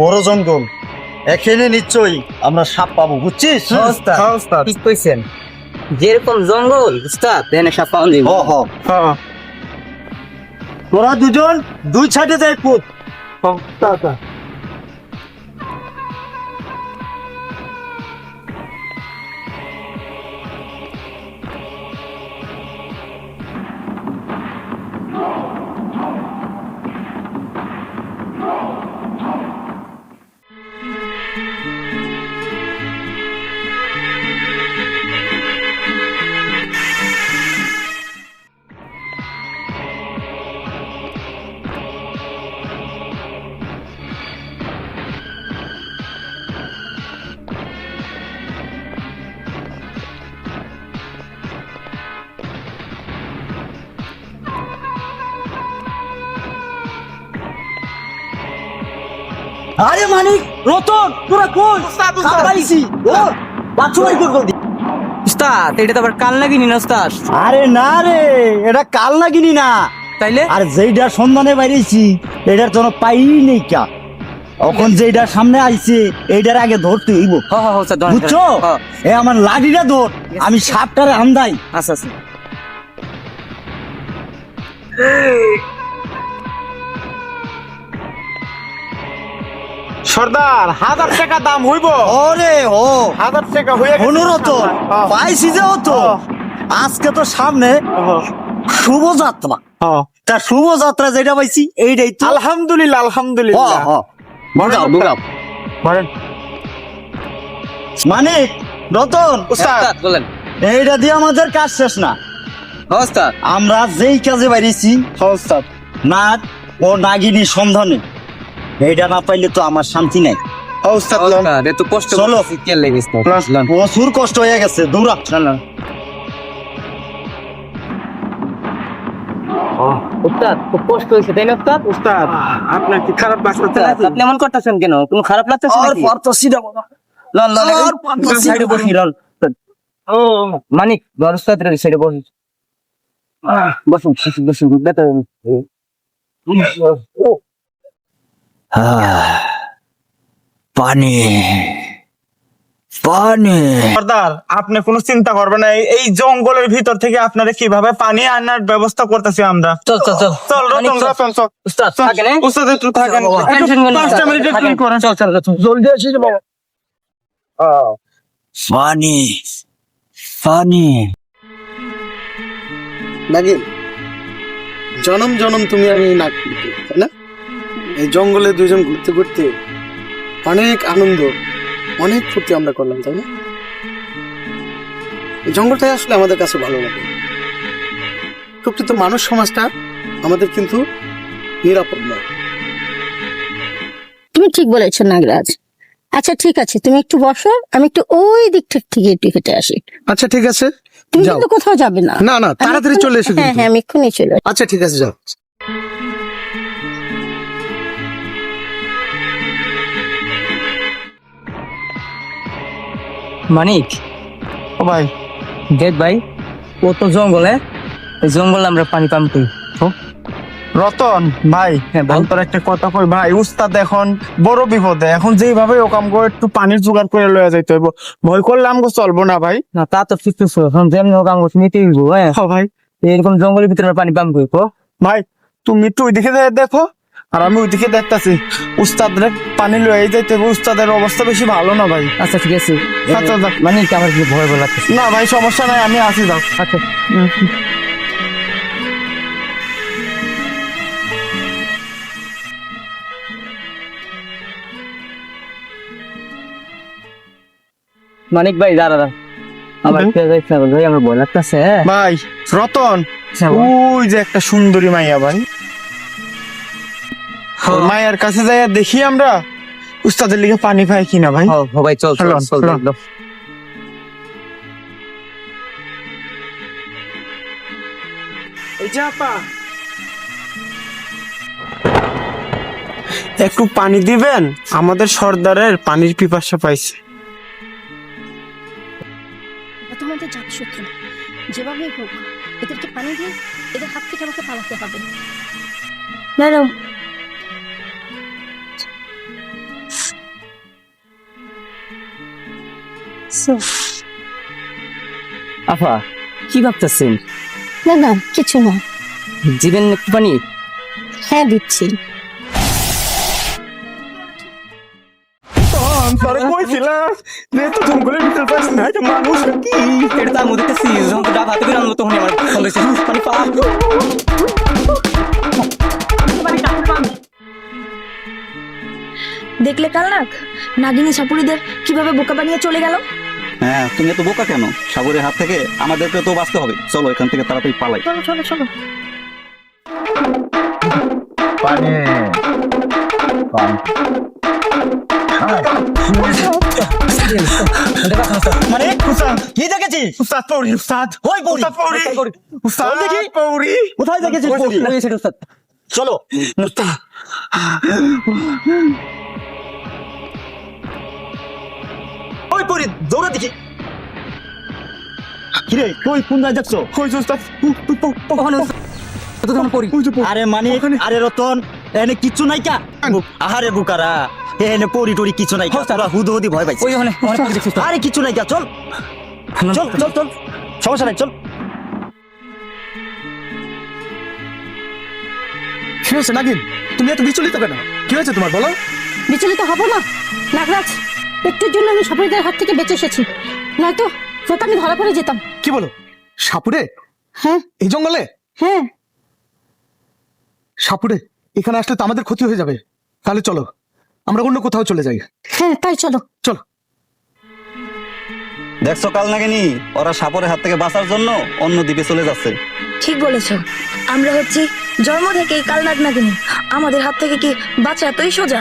বড় জঙ্গল, এখানে নিশ্চয়ই আমরা সাপ পাবো, বুঝছিস? ঠিক কইছেন, যেরকম জঙ্গল উস্তাদ এনে সাপ পাওয়া যাবে। তোরা দুজন দুই সাইডে যাই পুত। আরে মানিক, রতন, তোরা কই? পাইছি ও বাছুরাই করব। উস্তাদ এটা তো আবার কাল লাগিনি না উস্তাদ? আরে না রে, এটা কাল লাগিনি না। তাইলে আর যেইটার সন্ধানে বাইরেছি এটার জন্য পাই নেই কা। এখন যেইটার সামনে আইছে এইটার আগে ধরতে হইব, উস্তাদ বুঝছো? এ আমার লাঠিটা ধর, আমি সাপটারে আন্দাই। আচ্ছা আচ্ছা। সর্দার 1000 টাকা দাম হইব। ওরে ও 1000 টাকা হয়ে গেছে। 15 তো পাইছি যে তো। আজকে তো সামনে শুভযাত্রা, তা শুভযাত্রা যেটা পাইছি এইটাই তো। আলহামদুলিল্লাহ আলহামদুলিল্লাহ। বলেন মানে রতন, উস্তাদ বলেন। এইটা দিয়ে আমাদের কাজ শেষ না। উস্তাদ আমরা যেই কাজে বাইরেছি উস্তাদ, নাগ ও নাগিনীর সন্ধানে, এইটা না পাইলে তো আমার শান্তি নাই। উস্তাদ উস্তাদ এত কষ্ট চলো। করতেছি কে লেগেছে? প্রচুর কষ্ট হয়ে গেছে, দৌড়া। উস্তাদ খুব কষ্ট হয়েছে তাই না উস্তাদ? উস্তাদ আপনার কি খারাপ লাগছে? উস্তাদ, আপনি এমন করতেছেন কেন? কোনো খারাপ লাগতেছে আর নাকি? পারতাছি না বাবা। লন লন আর পারতাছি সাইডে না। বসি লন। ও মানিক ধর উস্তাদ সাইডে বসি। বসুন বসুন বসুন বেটা। পানি পানি। সর্দার আপনি কোনো চিন্তা করবেন না, এই জঙ্গলের ভিতর থেকে আপনারা কিভাবে পানি আনার ব্যবস্থা করতেছি আমরা। চল চল চল চল রতন, রতন চল। উস্তাদ থাকেন হ্যাঁ? উস্তাদ একটু থাকেন, টেনশন করেন না, 5 মিনিট থাকেন। করেন। চল চল চল জলদি আসিস বাবা। পানি পানি। নাকি জনম জনম তুমি আমি নাক ফুটতে, তাই না? এই জঙ্গলে দুজন ঘুরতে ঘুরতে অনেক আনন্দ, অনেক ফুর্তি আমরা করলাম, তাই না? এই জঙ্গলটাই আসলে আমাদের কাছে ভালো লাগে। প্রকৃত মানুষ সমাজটা আমাদের কিন্তু নিরাপদ নয়। তুমি ঠিক বলেছো নাগরাজ। আচ্ছা ঠিক আছে, তুমি একটু বসো, আমি একটু ওই দিকটা থেকে একটু হেঁটে আসি। আচ্ছা ঠিক আছে, তুমি যাও। কিন্তু কোথাও যাবে না। না না, আমি তাড়াতাড়ি এক্ষুনি- চলে এসো হ্যাঁ কিন্তু। হ্যাঁ, আমি এক্ষুনি চলে আসি। আচ্ছা ঠিক আছে, যাও। মানিক ও ভাই, দেখ ভাই, ও তো জঙ্গলে, এই জঙ্গলে আমরা পানি পাম করি। রতন ভাই, হ্যাঁ, বল। তোর একটা কথা কই ভাই, উস্তাদ এখন বড় বিপদে। এখন যেভাবে ওকাম করে একটু পানির জোগাড় করে লয়ে যাইতে হইব। ভয় করলে আমগো চলবো না ভাই। না তা তো ঠিক আছে, এখন যেমন হোক আমরা নিতেই হইব। হ্যাঁ হ ভাই, এরকম জঙ্গলের ভিতরে আমরা পানি পাম করি। ভাই তুমি একটু ওইদিকে দেখো আর আমি ওইদিকে দেখতাছি। উস্তাদের পানি লয়ে যাইতে হইব, উস্তাদের অবস্থা বেশি ভালো না ভাই। আচ্ছা ঠিক আছে। আচ্ছা, যাক। মানিক আমার কি ভয় ভয় লাগতেছে। না ভাই সমস্যা নাই, আমি আছি, যাও। আচ্ছা মানিক ভাই দাঁড়া দাঁড়া, আমার হুম? ভাই আমার ভয় লাগতেছে। ভাই রতন, আচ্ছা, বল। ওই যে একটা সুন্দরী মাইয়া ভাই, ওই মায়ের কাছে যাই দেখি আমরা উস্তাদের লিগে পানি পাই কিনা ভাই। ভাই চল চল চলুন, চল চলুন। চল। এই যে আপা, একটু পানি দিবেন? আমাদের সর্দারের পানির পিপাসা পাইছে। এটা তোমাদের জাত শত্রু, যেভাবে হোক এদেরকে পানি দিয়ে এদের হাত থেকে আমাকে পালাতে হবে। ম্যাডাম ভাবছো? আফা কি ভাবতেছেন? না না কিছু না। দিবেন একটু পানি? হ্যাঁ দিচ্ছি। তারে কইছিলাম যে তো জঙ্গলের ভিতর পাস না যে মানুষ কি এটা তার মধ্যে দেখতেছি যখন তো ডাব হাতে করে আনলো তখন আমার ফোন দিয়েছে পানি পা। দেখলে কালনাক নাগিনী সাপুরিদের কিভাবে বোকা বানিয়ে চলে গেল? হ্যাঁ তুমি এত বোকা কেন? সাগরের হাত থেকে আমাদেরকে তো বাঁচতে হবে, চলো এখান থেকে তাড়াতাড়ি পালাই। চলো চলো চলো। মানে উস্তাদ কি দেখেছিস? উস্তাদ পৌরি উস্তাদ ওই পৌরি। উস্তাদ পৌরি উস্তাদ দেখি। পৌরি কোথায় দেখেছিস পৌরি? চলো উস্তাদ ওই পৌরি দৌড়া দেখি। কিরে কই কোন জায়গায় যাচ্ছ? কইছ উস্তাদ পড়ি আরে মানে আরে রতন এনে কিচ্ছু নাই কা? আহারে বুকারা এনে পৌরি টরি কিছু নাই কা? তোরা হুদু হুদি ভয় পাইছিস। ওই ওখানে পড়ি দেখছিস তো? আরে কিছু নাই কা, চল চল চল চল, সমস্যা নাই, চল। কি হয়েছে নাগিন, তুমি এত বিচলিত কেন? কি হয়েছে তোমার, বলো? বিচলিত হবো না নাগরাজ, একটুর জন্য আমি সাপুরিদের হাত থেকে বেঁচে এসেছি, নয়তো হয়তো আমি ধরা পড়ে যেতাম। কি বলো, সাপুরে? হ্যাঁ এই জঙ্গলে হ্যাঁ। সাপুরে? এখানে আসলে তো আমাদের ক্ষতি হয়ে যাবে। তাহলে চলো আমরা অন্য কোথাও চলে যাই। হ্যাঁ তাই চলো। চলো। দেখছো কাল নাগিনী, ওরা সাপরের হাত থেকে বাঁচার জন্য অন্য দ্বীপে চলে যাচ্ছে। ঠিক বলেছো, আমরা হচ্ছি জন্ম থেকেই কালনাগ নাগিনী, আমাদের হাত থেকে কি বাঁচা এতই সোজা?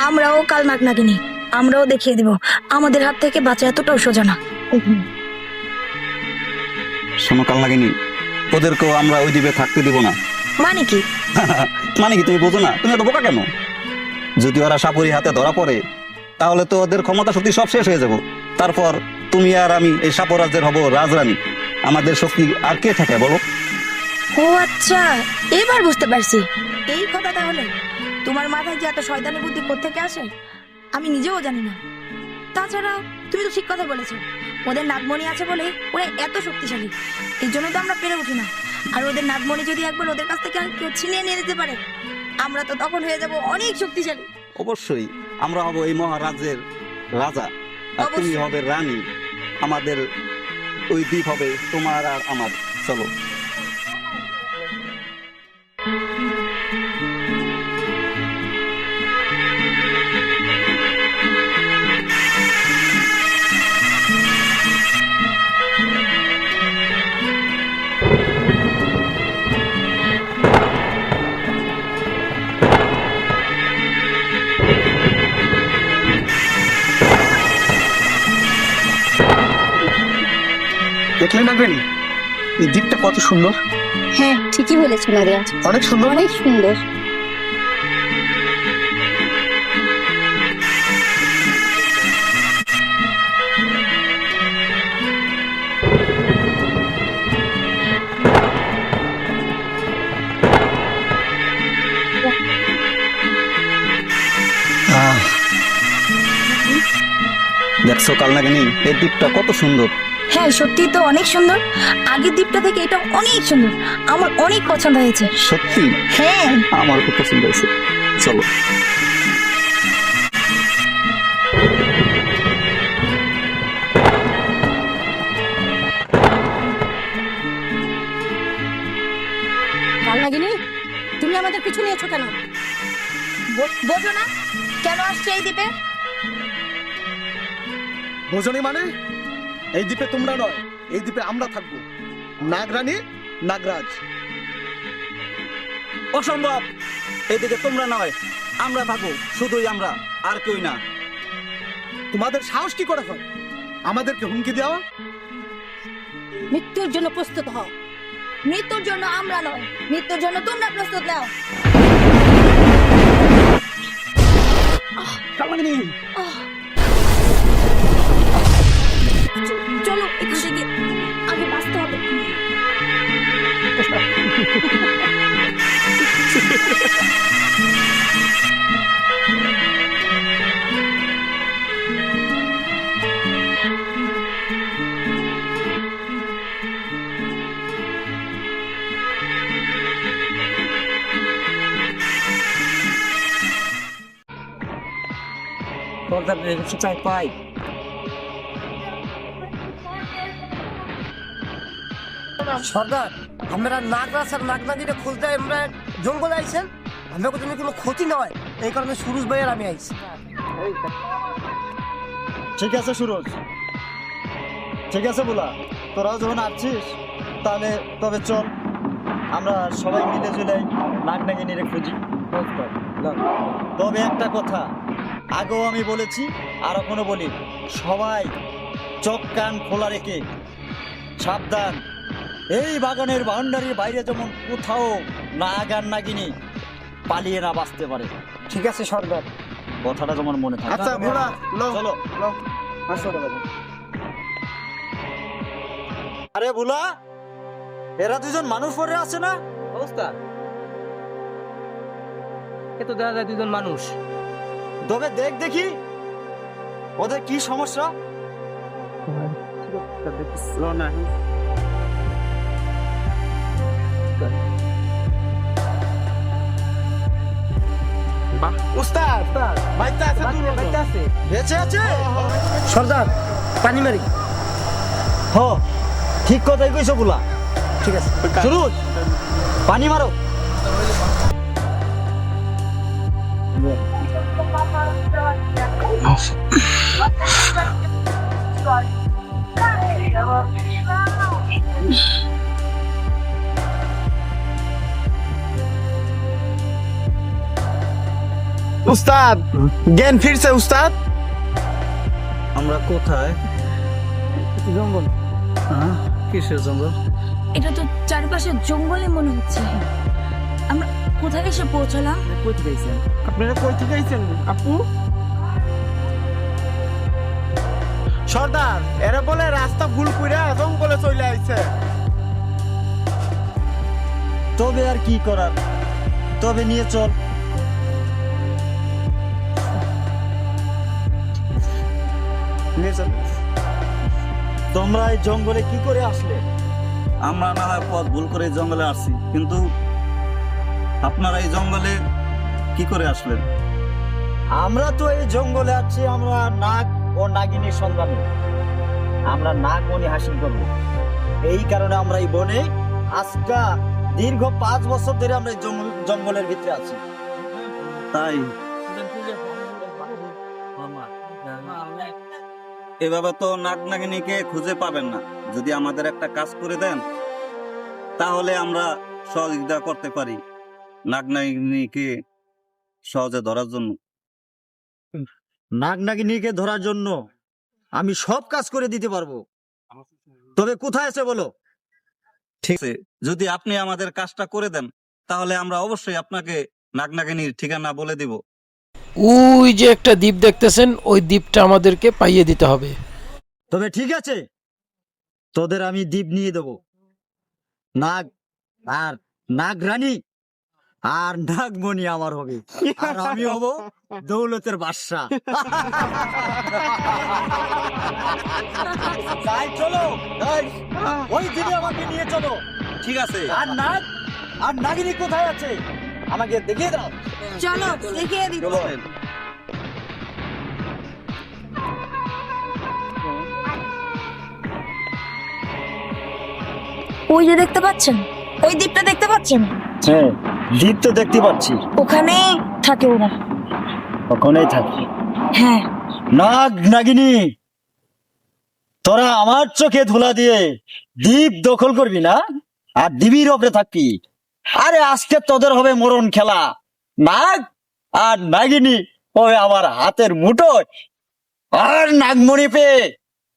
আমরাও কালনাগ নাগিনী, আমরাও দেখিয়ে দিব আমাদের হাত থেকে বাঁচা এতটাও সোজা না। শোনো কাল নাগিনী, ওদেরকেও আমরা ওই দ্বীপে থাকতে দিব না। মানে কি? মানে কি তুমি বোঝো না? তুমি এত বোকা কেন? যদি ওরা সাপুরি হাতে ধরা পড়ে তাহলে তো ওদের ক্ষমতা শক্তি সব শেষ হয়ে যাব। তারপর তুমি আর আমি এই সাপরাজ্যের হব রাজরানী। আমাদের শক্তি আর কে থাকে বলো? ও আচ্ছা, এবার বুঝতে পারছি এই কথা। তাহলে তোমার মাথায় যে এত শয়তানি বুদ্ধি কোত্থেকে আসে আমি নিজেও জানি না। তাছাড়া তুমি তো ঠিক কথা বলেছো, ওদের নাগমণি আছে বলে ওরা এত শক্তিশালী, এই জন্য তো আমরা পেরে উঠি না। আর ওদের নাগমণি যদি একবার ওদের কাছ থেকে কেউ ছিনিয়ে নিয়ে যেতে পারে, আমরা তো তখন হয়ে যাব অনেক শক্তিশালী। অবশ্যই আমরা হব এই মহারাজ্যের রাজা, আর তুমি অবশ্যই। হবে রানী। আমাদের ওই দ্বীপ হবে তোমার আর আমার। চলো। দেখলে নাগিন, এই দ্বীপটা কত সুন্দর। হ্যাঁ ঠিকই বলেছো নাগরাজ, অনেক সুন্দর। অনেক সুন্দর। দেখছো কাল নাগিনী, এই দ্বীপটা কত সুন্দর। হ্যাঁ সত্যি তো অনেক সুন্দর, আগের দ্বীপটা থেকে এটা অনেক সুন্দর, আমার অনেক পছন্দ হয়েছে। সত্যি হ্যাঁ আমার খুব পছন্দ হয়েছে। চলো। কালনাগিনী, তুমি আমাদের পিছু নিয়েছো কেন? বোঝো না কেন আসছে এই দ্বীপে? বোঝনি মানে? এই দ্বীপে তোমরা নয়, এই দ্বীপে আমরা থাকবো। নাগরানী, নাগরাজ। অসম্ভব, এইদিকে তোমরা নয় আমরা থাকবো, শুধুই আমরা, আর কেউই না। তোমাদের সাহস কি করে হয় আমাদেরকে হুমকি দেওয়া? মৃত্যুর জন্য প্রস্তুত হও। মৃত্যুর জন্য আমরা নয়, মৃত্যুর জন্য তোমরা প্রস্তুত নাও। চলো এখান থেকে, আগে বাঁচতে হবে। চাই পাই। সর্দার, আমরা নাগরাজ আর নাগনাগিটা খুঁজতে আমরা জঙ্গলে আইছেন, আমরা কোনো ক্ষতি নয়, এই কারণে সুরজ ভাই আর আমি আইছি। ঠিক আছে সুরজ, ঠিক আছে বলা, তোরাও যখন আসছিস তাহলে তবে চল আমরা সবাই মিলে জুলে নাগনাগিনীরে খুঁজি। তবে একটা কথা আগেও আমি বলেছি আর এখনো বলি, সবাই চোখ কান খোলা রেখে সাবধান। এই বাগানের বাউন্ডারির বাইরে যেমন কোথাও নাগ আর নাগিনী পালিয়ে না বাঁচতে পারে। ঠিক আছে সর্দার। কথাটা যেমন মনে থাকে। আচ্ছা বুড়া, চলো। আসো রে বাবা। আরে বুলা, এরা দুজন মানুষ পরে আছে না? অবস্থা এ তো দেখা যায় দুজন মানুষ। তবে দেখ দেখি ওদের কি সমস্যা। উস্তাদ বাইতে আছে বাইতে আছে। বেঁচে আছে? সর্দার, পানি মারি। হ, ঠিক কথাই কইছো বুলা। ঠিক আছে। সুরজ, পানি মারো। উস্তাদ জ্ঞান ফিরছে উস্তাদ। আমরা কোথায়? জঙ্গল। কিসের জঙ্গল? এটা তো চারপাশে জঙ্গলে মনে হচ্ছে। আমরা কোথায় এসে পৌঁছালাম? কোথায় গেছেন? আপনারা কই থেকে আইছেন আপু? সর্দার, এরা বলে রাস্তা ভুল কইরা জঙ্গলে চলে আইছে। তবে আর কি করার, তবে নিয়ে চল। নিয়ে চল। তোমরা এই জঙ্গলে কি করে আসলে? আমরা না হয় পথ ভুল করে এই জঙ্গলে আসছি, কিন্তু আপনারা এই জঙ্গলে কি করে আসলেন? আমরা তো এই জঙ্গলে আছি, আমরা নাগ ও নাগিনীর সন্ধানে। আমরা নাগ মনি হাসিল করবো, এই কারণে আমরা এই বনে আজকা দীর্ঘ 5 বছর ধরে আমরা এই জঙ্গলের ভিতরে আছি। তাই এভাবে তো নাগ নাগিনীকে খুঁজে পাবেন না। যদি আমাদের একটা কাজ করে দেন তাহলে আমরা সহযোগিতা করতে পারি নাগ নাগিনীকে সহজে ধরার জন্য। নাগ নাগিনীকে ধরার জন্য আমি সব কাজ করে দিতে পারবো, তবে কোথায় আছে বলো? ঠিক আছে, যদি আপনি আমাদের কাজটা করে দেন তাহলে আমরা অবশ্যই আপনাকে নাগ নাগিনীর ঠিকানা বলে দিব। ওই যে একটা দ্বীপ দেখতেছেন, ওই দ্বীপটা আমাদেরকে পাইয়ে দিতে হবে। তবে ঠিক আছে, তোদের আমি দ্বীপ নিয়ে দেব। নাগ আর নাগ রানী আর নাগমণি আমার হবে, আর আমি হব দৌলতের বাদশা। তাই চলো, তাই ওই দিনে আমাকে নিয়ে চলো। ঠিক আছে, আর নাগ আর নাগিনী কোথায় আছে আমাকে দেখিয়ে দাও। চলো দেখিয়ে দিই। চলেন। ওই যে দেখতে পাচ্ছেন, ওই দ্বীপটা দেখতে পাচ্ছেন? হ্যাঁ, দ্বীপ তো দেখতে পাচ্ছি, ওখানেই থাকে ওরা। ওখানেই থাকি। হ্যাঁ। নাগ নাগিনী, তোরা আমার চোখে ধুলা দিয়ে দ্বীপ দখল করবি না আর ডিবির ওপরে থাকবি? আরে আজকে তোদের হবে মরণ খেলা। নাগ আর নাগিনী হবে আমার হাতের মুঠোয়, আর নাগমণি পেয়ে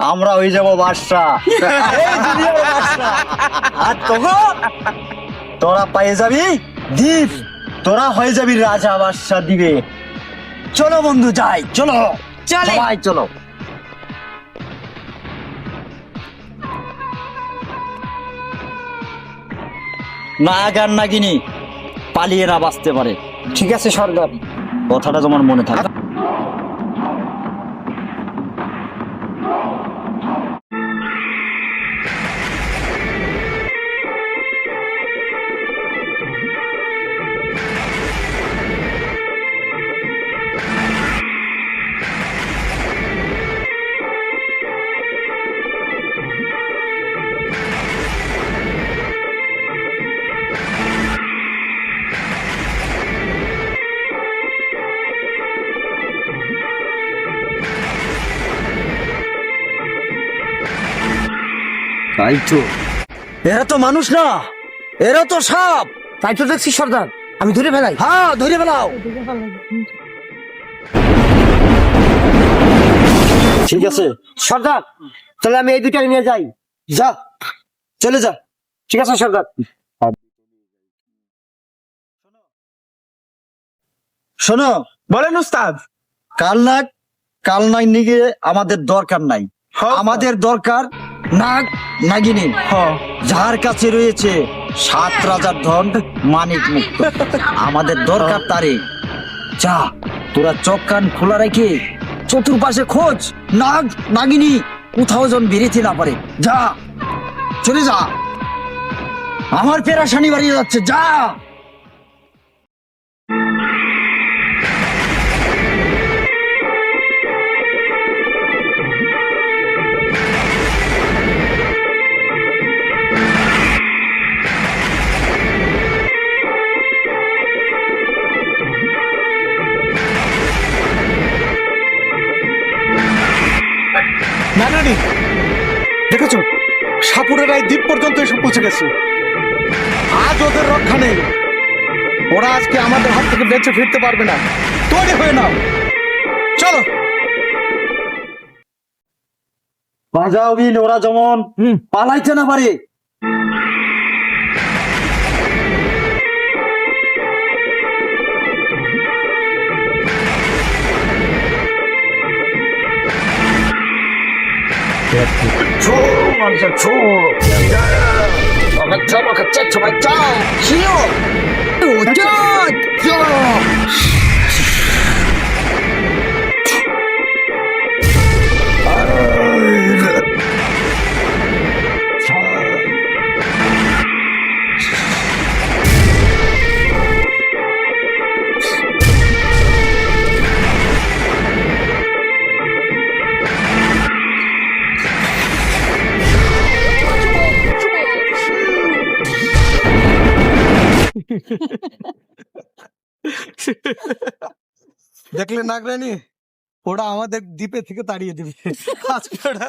আমরা হয়ে যাবো বাদশা। এই দুনিয়ার বাদশা। আর তোরা পেয়ে যাবি দ্বীপ, তোরা হয়ে যাবি রাজা বাদশা দিবে। চলো বন্ধু যাই, চলো চলে। সবাই চলো। নাগ আর নাগিনী পালিয়ে না বাঁচতে পারে। ঠিক আছে সর্দার। কথাটা তোমার মনে থাকে। তাই তো, এরা তো মানুষ না, এরা তো সাপ। তাই তো দেখছি সর্দার, আমি ধরে ফেলাই। হ্যাঁ, ধরে ফেলাও। ঠিক আছে সর্দার, তাহলে আমি এই দুইটা নিয়ে যাই। যা, চলে যা। ঠিক আছে সর্দার। শোনো, বলেন উস্তাদ। কাল নাগ নিয়ে আমাদের দরকার নাই। আমাদের দরকার নাগ নাগিনী, যার কাছে রয়েছে 7 রাজার ধন, মানিক মুক্ত। আমাদের দরকার তারে। যা, তোরা চোখ কান খোলা রেখে চতুর্পাশে খোঁজ, নাগ নাগিনী কোথাও যেন বেরিয়েতে না পারে। যা, চলে যা, আমার পেরাশানি বাড়িয়ে যাচ্ছে। যা। নাগরানি, দেখেছো সাপুরের এই দ্বীপ পর্যন্ত এসে পৌঁছে গেছে। আজ ওদের রক্ষা নেই, ওরা আজকে আমাদের হাত থেকে বেঁচে ফিরতে পারবে না। তৈরি হয়ে নাও, চলো। বাজাও বিন, ওরা যেমন পালাইতে না পারে। দেখলে নাগরানি, ওরা আমাদের দ্বীপে থেকে তাড়িয়ে দেবে আজকে ওরা।